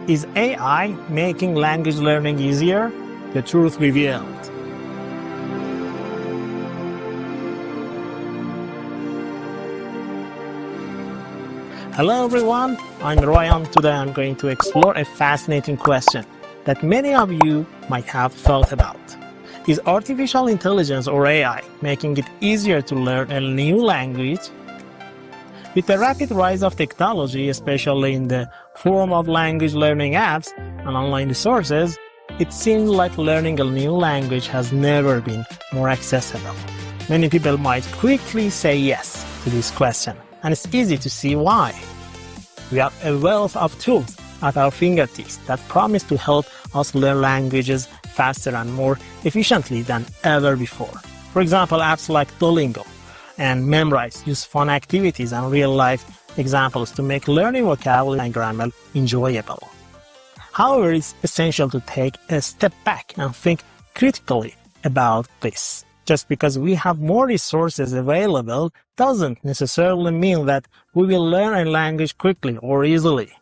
Is AI making language learning easier? The truth revealed. Hello everyone, I'm Ryan. Today I'm going to explore a fascinating question that many of you might have thought about. Is artificial intelligence or AI making it easier to learn a new language? With the rapid rise of technology, especially in the form of language learning apps and online resources, it seems like learning a new language has never been more accessible. Many people might quickly say yes to this question, and it's easy to see why. We have a wealth of tools at our fingertips that promise to help us learn languages faster and more efficiently than ever before. For example, apps like Duolingo and Memrise use fun activities and real-life examples to make learning vocabulary and grammar enjoyable. However, it's essential to take a step back and think critically about this. Just because we have more resources available doesn't necessarily mean that we will learn a language quickly or easily.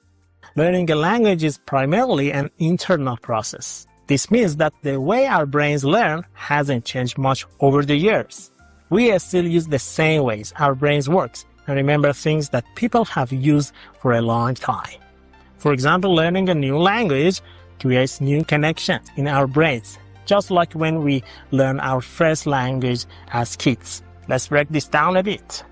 Learning a language is primarily an internal process. This means that the way our brains learn hasn't changed much over the years. We still use the same ways our brains work and remember things that people have used for a long time. For example, learning a new language creates new connections in our brains, just like when we learn our first language as kids. Let's break this down a bit.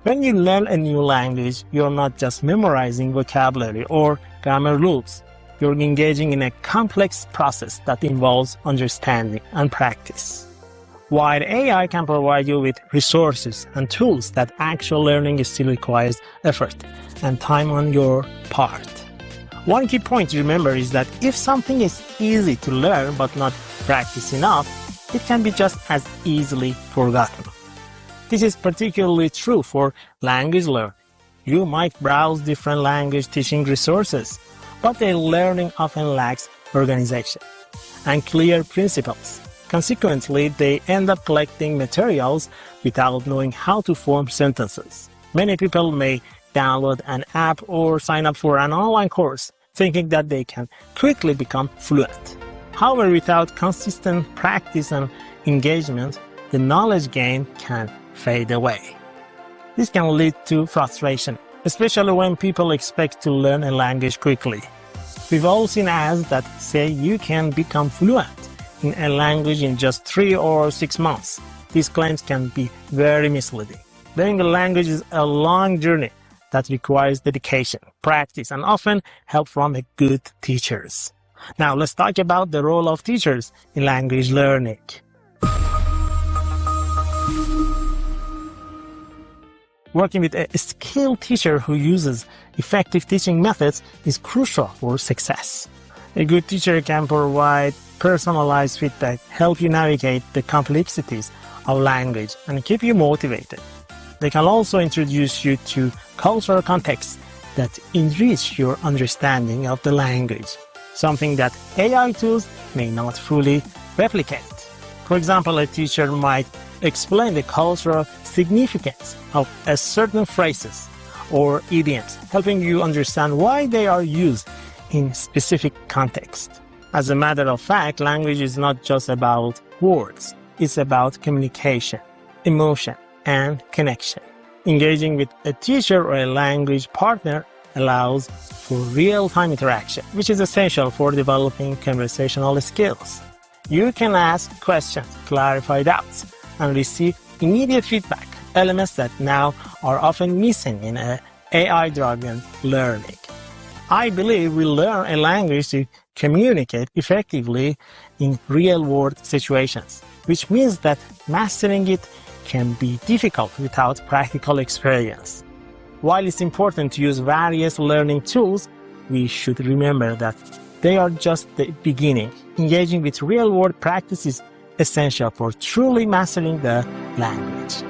When you learn a new language, you're not just memorizing vocabulary or grammar rules. You're engaging in a complex process that involves understanding and practice. While AI can provide you with resources and tools, that actual learning still requires effort and time on your part. One key point to remember is that if something is easy to learn but not practiced enough, it can be just as easily forgotten. This is particularly true for language learning. You might browse different language teaching resources, but their learning often lacks organization and clear principles. Consequently, they end up collecting materials without knowing how to form sentences. Many people may download an app or sign up for an online course, thinking that they can quickly become fluent. However, without consistent practice and engagement, the knowledge gain can fade away. This can lead to frustration, especially when people expect to learn a language quickly. We've all seen ads that say you can become fluent in a language in just 3 or 6 months. These claims can be very misleading. Learning a language is a long journey that requires dedication, practice, and often help from good teachers. Now let's talk about the role of teachers in language learning. Working with a skilled teacher who uses effective teaching methods is crucial for success. A good teacher can provide personalized feedback, help you navigate the complexities of language, and keep you motivated. They can also introduce you to cultural contexts that enrich your understanding of the language, something that AI tools may not fully replicate. For example, a teacher might explain the cultural significance of a certain phrases or idioms, helping you understand why they are used in specific context. As a matter of fact, language is not just about words. It's about communication, emotion, and connection. Engaging with a teacher or a language partner allows for real-time interaction, which is essential for developing conversational skills. You can ask questions, clarify doubts, and receive immediate feedback, elements that now are often missing in AI-driven learning. I believe we learn a language to communicate effectively in real-world situations, which means that mastering it can be difficult without practical experience. While it's important to use various learning tools, we should remember that they are just the beginning. Engaging with real-world practice is essential for truly mastering the language.